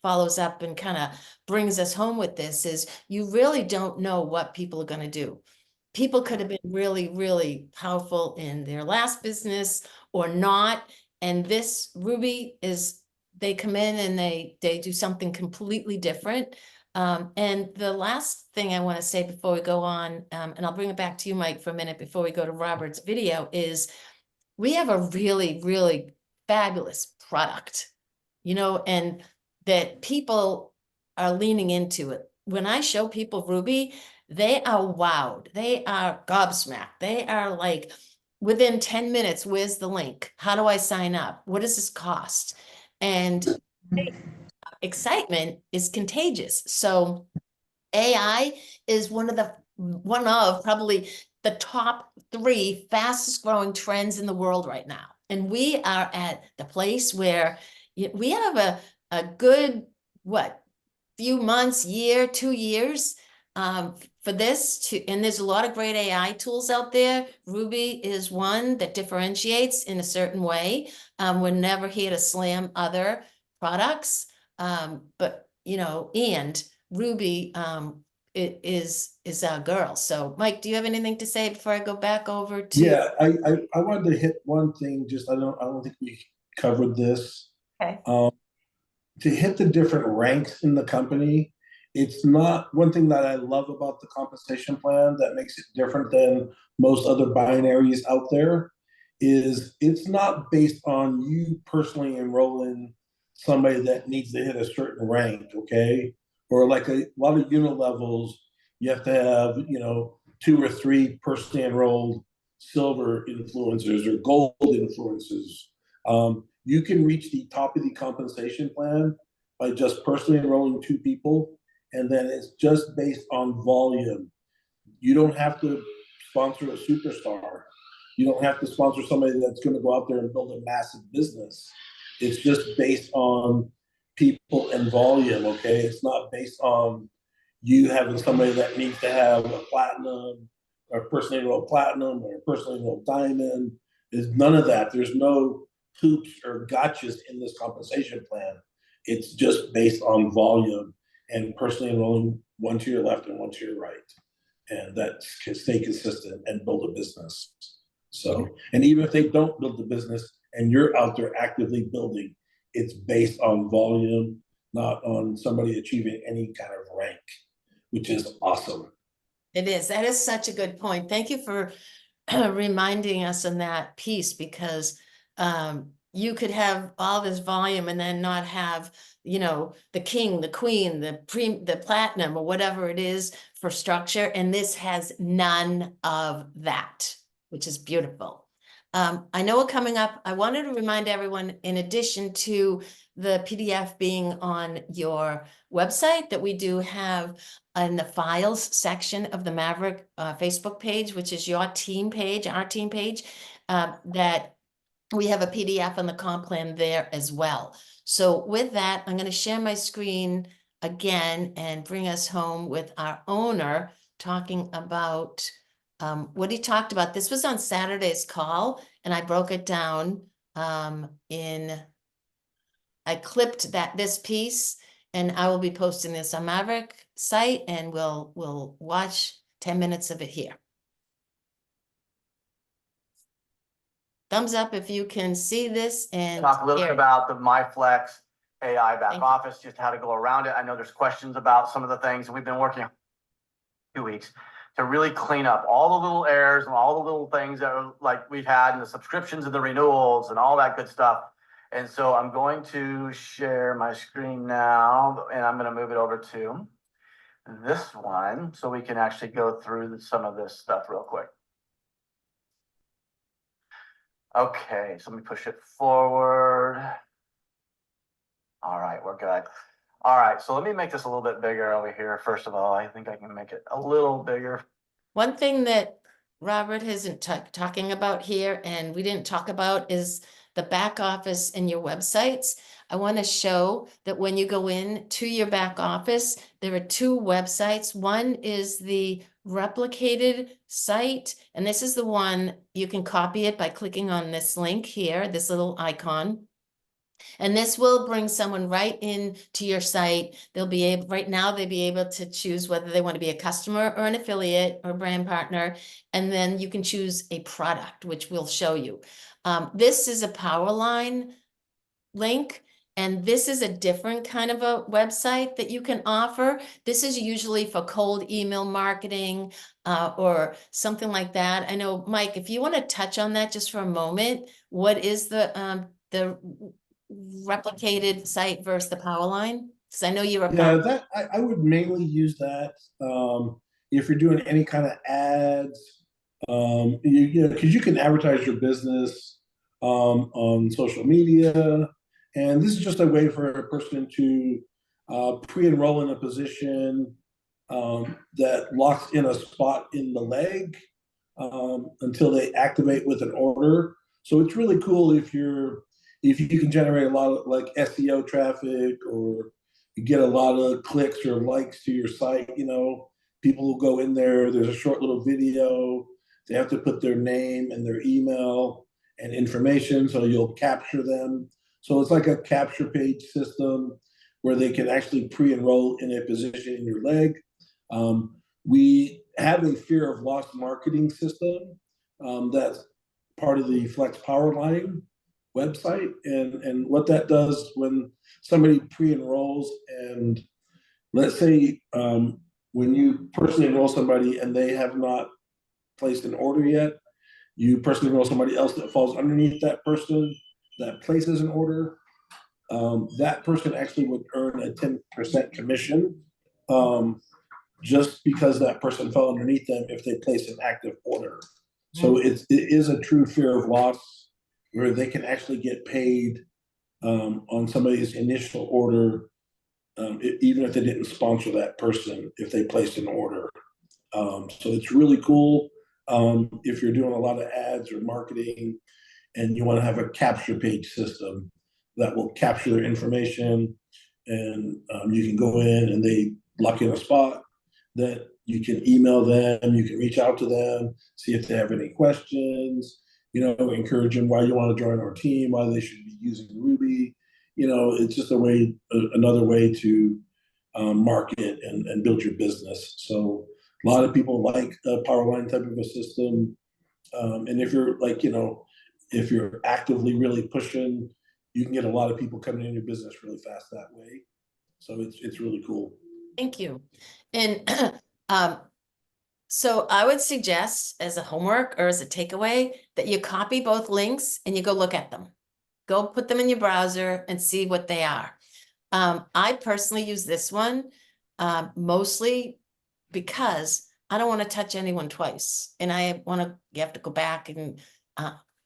follows up and kind of brings us home with this is you really don't know what people are going to do. People could have been really, really powerful in their last business or not. And this RUBI is, they come in and they do something completely different. And the last thing I want to say before we go on, and I'll bring it back to you, Mike, for a minute before we go to Robert's video, is we have a really, really fabulous product, and that people are leaning into it. When I show people RUBI, they are wowed. They are gobsmacked. They are like, within 10 minutes, where's the link? How do I sign up? What does this cost? And excitement is contagious. So AI is one of probably the top 3 fastest growing trends in the world right now. And we are at the place where we have a good, few months, year, 2 years for this and there's a lot of great AI tools out there. RUBI is one that differentiates in a certain way. We're never here to slam other products, but and RUBI it is our girl. So Mike, do you have anything to say before I go back over to? Yeah, I wanted to hit one thing. Just I don't think we covered this. Okay. To hit the different ranks in the company, it's not one thing that I love about the compensation plan that makes it different than most other binaries out there is it's not based on you personally enrolling somebody that needs to hit a certain rank, okay? Or like a lot of unit levels, you have to have, 2 or 3 personally enrolled silver influencers or gold influencers. You can reach the top of the compensation plan by just personally enrolling 2 people, and then it's just based on volume. You don't have to sponsor a superstar. You don't have to sponsor somebody that's going to go out there and build a massive business. It's just based on people and volume, okay? It's not based on you having somebody that needs to have a platinum or personally enrolled platinum or personally enrolled diamond. There's none of that. There's no hoops or gotchas in this compensation plan. It's just based on volume and personally enrolling one to your left and one to your right. And that can stay consistent and build a business. So, and even if they don't build the business and you're out there actively building, it's based on volume, not on somebody achieving any kind of rank, which is awesome. It is. That is such a good point. Thank you for reminding us on that piece because you could have all this volume and then not have, the king, the queen, the platinum or whatever it is for structure. And this has none of that, which is beautiful. I know we're coming up. I wanted to remind everyone, in addition to the PDF being on your website, that we do have in the files section of the Maverick Facebook page, which is your team page, our team page, that we have a PDF on the comp plan there as well. So with that, I'm going to share my screen again and bring us home with our owner, talking about what he talked about. This was on Saturday's call, and I broke it down I clipped this piece, and I will be posting this on Maverick site, and we'll watch 10 minutes of it here. Thumbs up if you can see this and talk a little bit hear it. about the FLEX-AI back Thank you. office, just how to go around it. I know there's questions about some of the things, and we've been working 2 weeks to really clean up all the little errors and all the little things that are like we've had in the subscriptions and the renewals and all that good stuff. And so I'm going to share my screen now, and I'm going to move it over to this one so we can actually go through some of this stuff real quick. Okay, so let me push it forward. All right, we're good. All right, so let me make this a little bit bigger over here. First of all, I think I can make it a little bigger. One thing that Robert isn't talking about here, and we didn't talk about, is the back office and your websites. I want to show that when you go in to your back office, there are 2 websites. One is the replicated site, and this is the one you can copy it by clicking on this link here, this little icon. And this will bring someone right in to your site. They'll be able, right now, they'll be able to choose whether they want to be a customer or an affiliate or brand partner. And then you can choose a product, which we'll show you. This is a Powerline link. And this is a different kind of a website that you can offer. This is usually for cold email marketing or something like that. I know, Mike, if you want to touch on that just for a moment, what is the replicated site versus the Powerline? Because I know you're a Yeah, that I would mainly use that if you're doing any kind of ads. You know, because you can advertise your business on social media, and this is just a way for a person to pre-enroll in a position that locks in a spot in the leg until they activate with an order. So it's really cool if you can generate a lot of like SEO traffic, or you get a lot of clicks or likes to your site. You know, people will go in there. There's a short little video. They have to put their name and their email and information, so you'll capture them. So it's like a capture page system where they can actually pre-enroll in a position in your leg. We have a fear of loss marketing system that's part of the Flex Powerline website. And what that does when somebody pre-enrolls, and let's say when you personally enroll somebody and they have not placed an order yet, you personally enroll somebody else that falls underneath that person that places an order, that person actually would earn a 10% commission just because that person fell underneath them if they place an active order. So it is a true fear of loss where they can actually get paid on somebody's initial order, even if they didn't sponsor that person, if they placed an order. So it's really cool if you're doing a lot of ads or marketing and you want to have a capture page system that will capture their information, and you can go in and they lock in a spot that you can email them, you can reach out to them, see if they have any questions, you know, encourage them why you want to join our team, why they should be using Ruby. You know, it's just another way to market and build your business. So a lot of people like a Powerline type of a system. And if you're like, you know, if you're actively really pushing, you can get a lot of people coming in your business really fast that way. So it's really cool. Thank you. And so I would suggest as a homework or as a takeaway that you copy both links and you go look at them. Go put them in your browser and see what they are. I personally use this one mostly because I don't want to touch anyone twice. And you have to go back and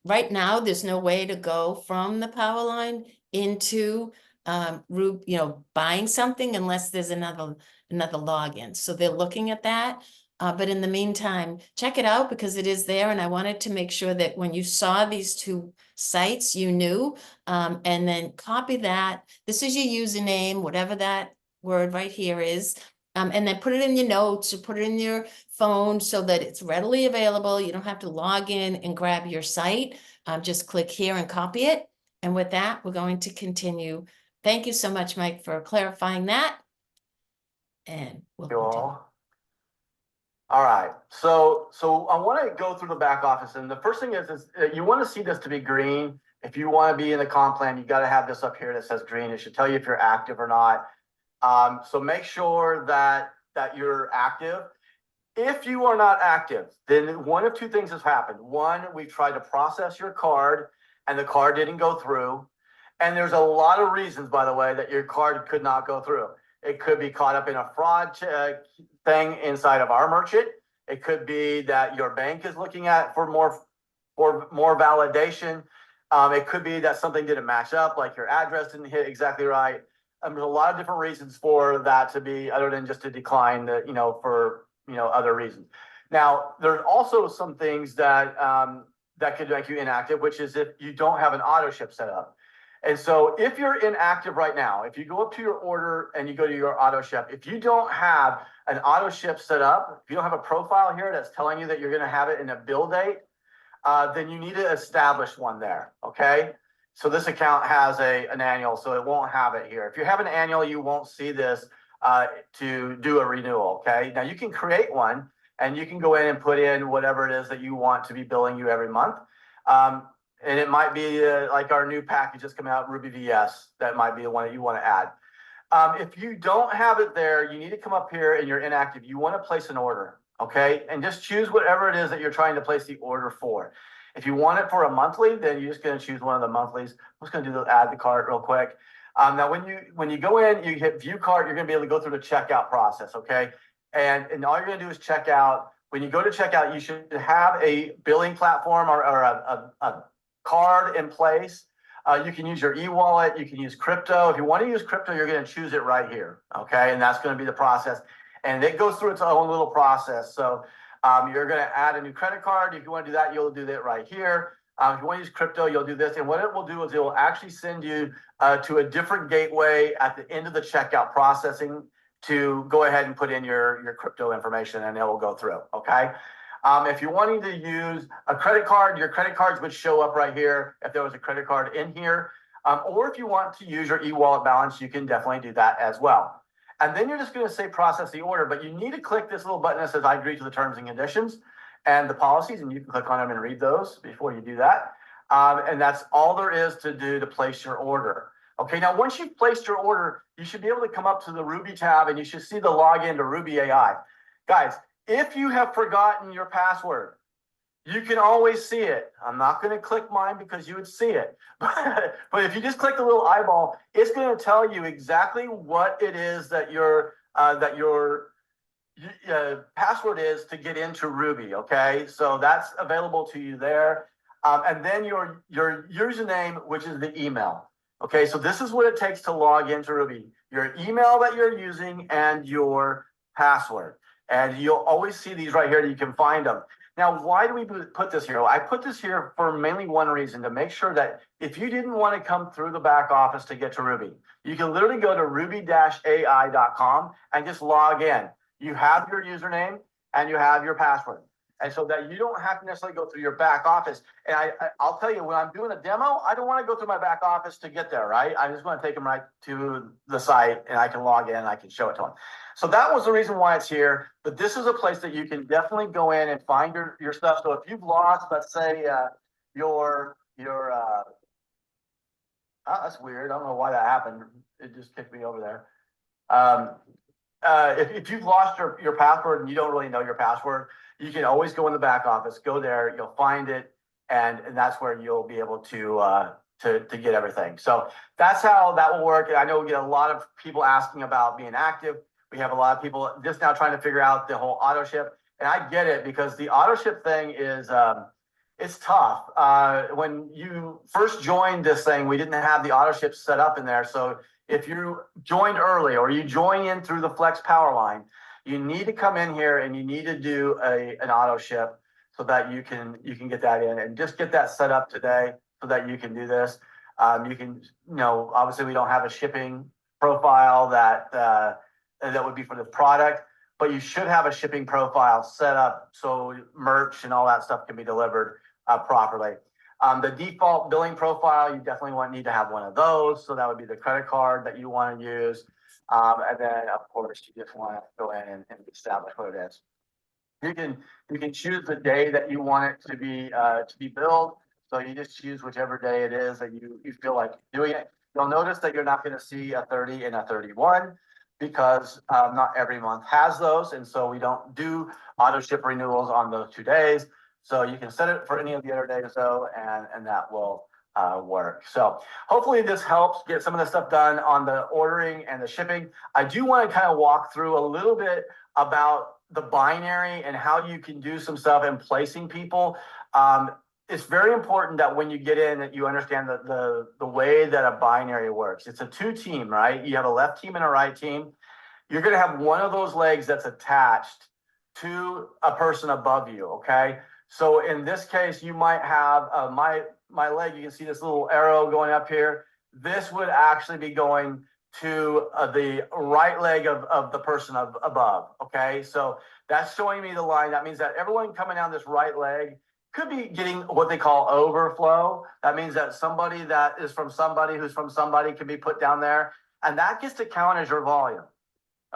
right now there's no way to go from the Powerline into RUBI, you know, buying something unless there's another login. So they're looking at that. But in the meantime, check it out because it is there. And I wanted to make sure that when you saw these 2 sites, you knew, and then copy that. This is your username, whatever that word right here is. And then put it in your notes or put it in your phone so that it's readily available. You don't have to log in and grab your site. Just click here and copy it. And with that, we're going to continue. Thank you so much, Mike, for clarifying that. And we'll You continue. All right, so I want to go through the back office, and the first thing is you want to see this to be green. If you want to be in the comp plan, you got to have this up here that says green. It should tell you if you're active or not. So make sure that you're active. If you are not active, then one of two things has happened. One, we tried to process your card and the card didn't go through. And there's a lot of reasons, by the way, that your card could not go through. It could be caught up in a fraud thing inside of our merchant. It could be that your bank is looking at for more validation. It could be that something didn't match up, like your address didn't hit exactly right. There's a lot of different reasons for that to be, other than just to decline, for other reasons. Now, there's also some things that that could make you inactive, which is if you don't have an auto ship set up. And so if you're inactive right now, if you go up to your order and you go to your auto ship, if you don't have an auto ship set up, if you don't have a profile here that's telling you that you're going to have it in a bill date, then you need to establish one there. Okay. So this account has an annual, so it won't have it here. If you have an annual, you won't see this to do a renewal. Okay. Now you can create one and you can go in and put in whatever it is that you want to be billing you every month. And it might be like our new package that's coming out, Ruby VS. That might be the one that you want to add. If you don't have it there, you need to come up here and you're inactive. You want to place an order, okay? And just choose whatever it is that you're trying to place the order for. If you want it for a monthly, then you're just going to choose one of the monthlies. I'm just going to add the cart real quick. Now, when you go in, you hit view cart, you're going to be able to go through the checkout process, okay? And all you're going to do is check out. When you go to checkout, you should have a billing platform or a card in place. You can use your e-wallet. You can use crypto. If you want to use crypto, you're going to choose it right here, okay? And that's going to be the process. And it goes through its own little process. So you're going to add a new credit card. If you want to do that, you'll do that right here. If you want to use crypto, you'll do this. And what it will do is it will actually send you to a different gateway at the end of the checkout processing to go ahead and put in your crypto information, and it will go through, okay? If you're wanting to use a credit card, your credit cards would show up right here if there was a credit card in here. Or if you want to use your e-wallet balance, you can definitely do that as well. And then you're just going to say process the order, but you need to click this little button that says I agree to the terms and conditions and the policies, and you can click on them and read those before you do that. And that's all there is to do to place your order. Okay, now once you've placed your order, you should be able to come up to the Ruby tab and you should see the login to RUBI.AI. Guys, if you have forgotten your password, you can always see it. I'm not going to click mine because you would see it. But if you just click the little eyeball, it's going to tell you exactly what it is that your password is to get into Ruby. Okay, so that's available to you there. And then your username, which is the email. Okay, so this is what it takes to log into Ruby. Your email that you're using and your password. And you'll always see these right here. You can find them. Now, why do we put this here? I put this here for mainly one reason, to make sure that if you didn't want to come through the back office to get to Ruby, you can literally go to RUBI.AI.com and just log in. You have your username and you have your password. And so that you don't have to necessarily go through your back office. And I'll tell you, when I'm doing a demo, I don't want to go through my back office to get there, right? I just want to take them right to the site and I can log in and I can show it to them. So that was the reason why it's here. But this is a place that you can definitely go in and find your stuff. So if you've lost, let's say, oh, that's weird. I don't know why that happened. It just kicked me over there. If you've lost your password and you don't really know your password, you can always go in the back office, go there, you'll find it, and that's where you'll be able to get everything. So that's how that will work. I know we get a lot of people asking about being active. We have a lot of people just now trying to figure out the whole auto ship, and I get it, because the auto ship thing is it's tough. When you first joined this thing, we didn't have the auto ship set up in there. So if you joined early or you join in through the Flex power line, you need to come in here and you need to do an auto ship so that you can get that in, and just get that set up today so that you can do this. You can, obviously we don't have a shipping profile that that would be for the product, but you should have a shipping profile set up so merch and all that stuff can be delivered properly. The default billing profile, you definitely need to have one of those. So that would be the credit card that you want to use. And then of course you just want to go in and establish what it is. You can choose the day that you want it to be billed. So you just choose whichever day it is that you feel like doing it. You'll notice that you're not going to see a 30 and a 31 because not every month has those. And so we don't do auto ship renewals on those 2 days. So you can set it for any of the other days though, and that will work. So hopefully this helps get some of the stuff done on the ordering and the shipping. I do want to kind of walk through a little bit about the binary and how you can do some stuff in placing people. It's very important that when you get in that you understand the way that a binary works. It's a 2-team, right? You have a left team and a right team. You're going to have one of those legs that's attached to a person above you, okay? So in this case, you might have my leg, you can see this little arrow going up here. This would actually be going to the right leg of the person above, okay? So that's showing me the line. That means that everyone coming down this right leg could be getting what they call overflow. That means that somebody that is from somebody who's from somebody can be put down there, and that gets to count as your volume,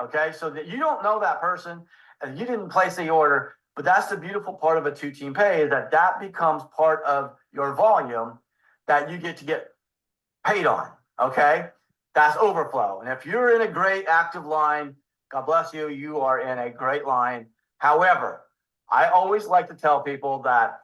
okay? So that you don't know that person and you didn't place the order, but that's the beautiful part of a 2-team pay is that becomes part of your volume that you get to get paid on, okay? That's overflow. And if you're in a great active line, God bless you, you are in a great line. However, I always like to tell people that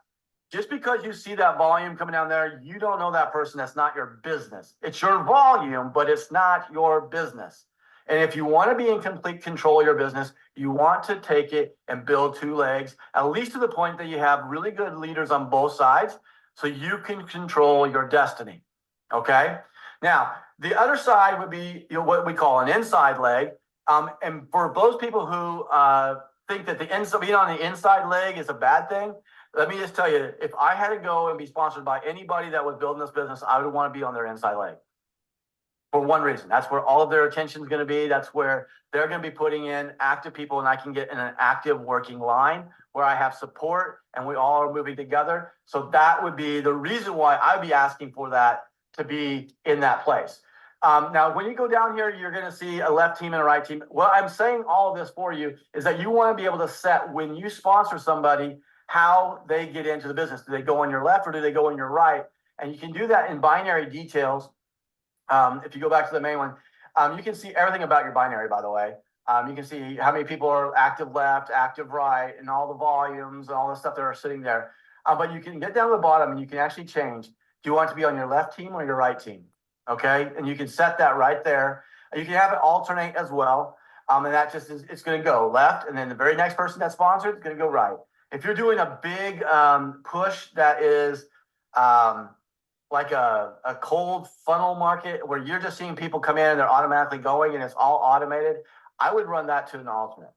just because you see that volume coming down there, you don't know that person. That's not your business. It's your volume, but it's not your business. And if you want to be in complete control of your business, you want to take it and build 2 legs, at least to the point that you have really good leaders on both sides so you can control your destiny. Okay? Now, the other side would be what we call an inside leg. And for those people who think that being on the inside leg is a bad thing, let me just tell you, if I had to go and be sponsored by anybody that was building this business, I would want to be on their inside leg. For one reason, that's where all of their attention is going to be. That's where they're going to be putting in active people, and I can get in an active working line where I have support and we all are moving together. So that would be the reason why I'd be asking for that to be in that place. Now, when you go down here, you're going to see a left team and a right team. What I'm saying all of this for you is that you want to be able to set when you sponsor somebody, how they get into the business. Do they go on your left or do they go on your right? And you can do that in binary details. If you go back to the main one, you can see everything about your binary, by the way. You can see how many people are active left, active right, and all the volumes and all the stuff that are sitting there. But you can get down to the bottom and you can actually change. Do you want to be on your left team or your right team? Okay, and you can set that right there. You can have it alternate as well. And that just is, it's going to go left, and then the very next person that's sponsored is going to go right. If you're doing a big push that is like a cold funnel market where you're just seeing people come in and they're automatically going and it's all automated, I would run that to an alternate.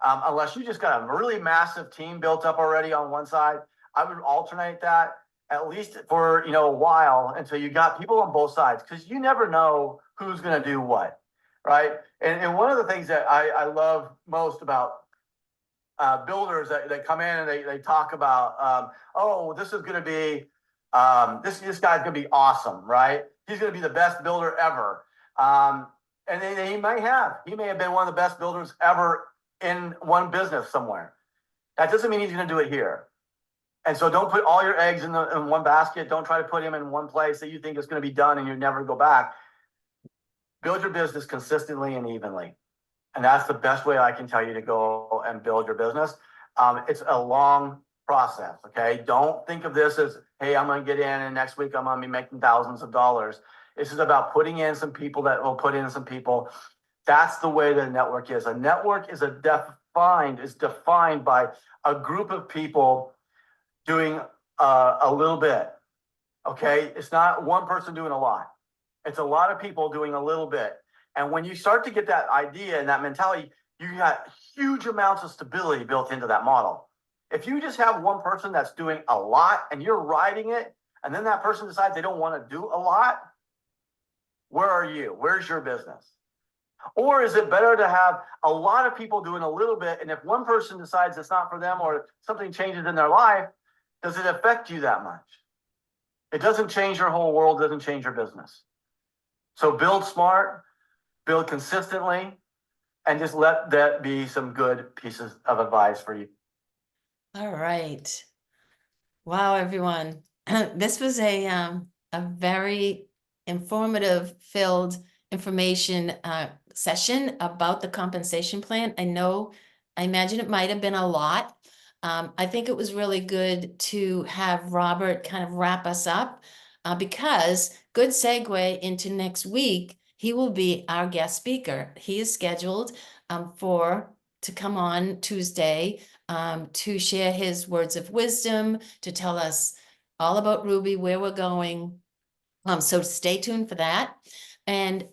Unless you just got a really massive team built up already on one side, I would alternate that at least for a while until you got people on both sides, because you never know who's going to do what, right? And one of the things that I love most about builders that come in and they talk about, oh, this is going to be this guy's going to be awesome, right? He's going to be the best builder ever. And he may have been one of the best builders ever in one business somewhere. That doesn't mean he's going to do it here. And so don't put all your eggs in one basket. Don't try to put him in one place that you think is going to be done and you never go back. Build your business consistently and evenly. And that's the best way I can tell you to go and build your business. It's a long process, okay? Don't think of this as, hey, I'm going to get in and next week I'm going to be making thousands of dollars. This is about putting in some people that will put in some people. That's the way the network is. A network is defined by a group of people doing a little bit, okay? It's not one person doing a lot. It's a lot of people doing a little bit. And when you start to get that idea and that mentality, you got huge amounts of stability built into that model. If you just have one person that's doing a lot and you're riding it, and then that person decides they don't want to do a lot, where are you? Where's your business? Or is it better to have a lot of people doing a little bit, and if one person decides it's not for them or something changes in their life, does it affect you that much? It doesn't change your whole world, doesn't change your business. So build smart, build consistently, and just let that be some good pieces of advice for you. All right. Wow, everyone. This was a very informative filled information session about the compensation plan. I imagine it might have been a lot. I think it was really good to have Robert kind of wrap us up because good segue into next week, he will be our guest speaker. He is scheduled to come on Tuesday to share his words of wisdom, to tell us all about Ruby, where we're going. So stay tuned for that. And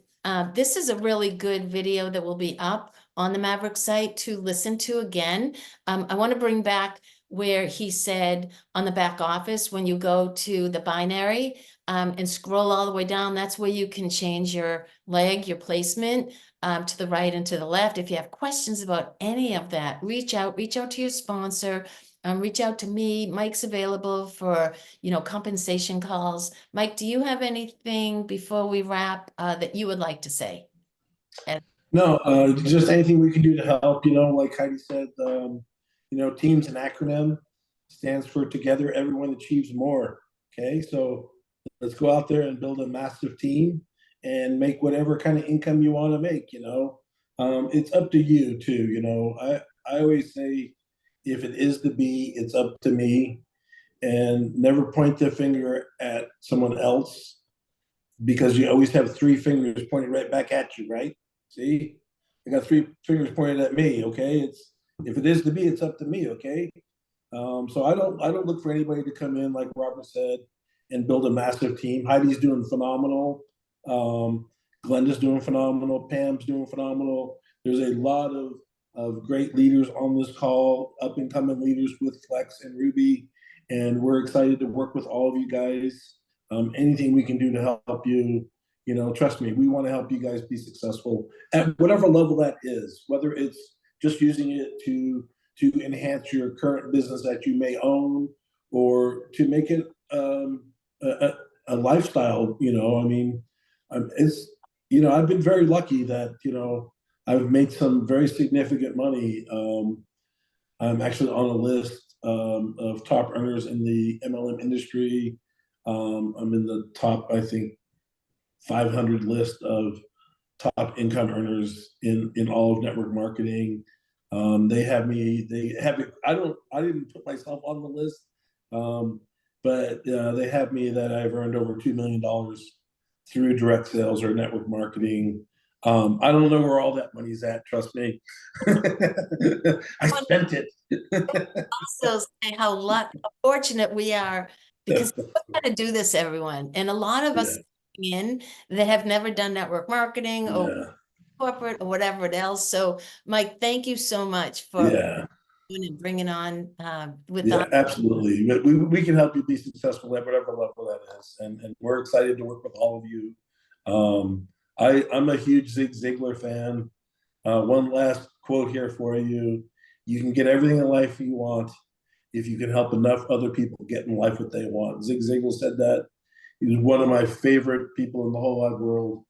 this is a really good video that will be up on the Maverick site to listen to again. I want to bring back where he said on the back office, when you go to the binary and scroll all the way down, that's where you can change your leg, your placement to the right and to the left. If you have questions about any of that, reach out to your sponsor, reach out to me. Mike's available for, compensation calls. Mike, do you have anything before we wrap that you would like to say? No, just anything we can do to help, like Heidi said, team's an acronym, stands for Together Everyone Achieves More. Okay, so let's go out there and build a massive team and make whatever kind of income you want to make, it's up to you too, I always say, if it is to be, it's up to me, and never point the finger at someone else, because you always have three fingers pointed right back at you, right? See, I got three fingers pointed at me. Okay, if it is to be, it's up to me. Okay, so I don't look for anybody to come in, like Robert said, and build a massive team. Heidi's doing phenomenal. Glenda's doing phenomenal. Pam's doing phenomenal. There's a lot of great leaders on this call, up and coming leaders with Flex and Ruby, and we're excited to work with all of you guys. Anything we can do to help you, trust me, we want to help you guys be successful at whatever level that is, whether it's just using it to enhance your current business that you may own, or to make it a lifestyle. I've been very lucky that I've made some very significant money. I'm actually on a list of top earners in the MLM industry. I'm in the top, I think, 500 list of top income earners in all of network marketing. They have me. I didn't put myself on the list, but they have me that I've earned over $2 million through direct sales or network marketing. I don't know where all that money's at. Trust me, I spent it. Also say how fortunate we are, because we got to do this, everyone, and a lot of us in that have never done network marketing or corporate or whatever else. So, Mike, thank you so much for and bringing on with us. Absolutely. We can help you be successful at whatever level that is, and we're excited to work with all of you. I'm a huge Zig Ziglar fan. One last quote here for you: "You can get everything in life you want if you can help enough other people get in life what they want." Zig Ziglar said that. He's one of my favorite people in the whole wide world.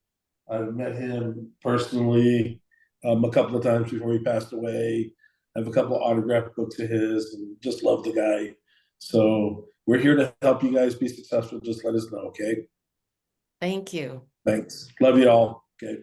I've met him personally a couple of times before he passed away. I have a couple of autographed books of his, and just love the guy. So we're here to help you guys be successful. Just let us know, okay? Thank you. Thanks. Love you all. Okay.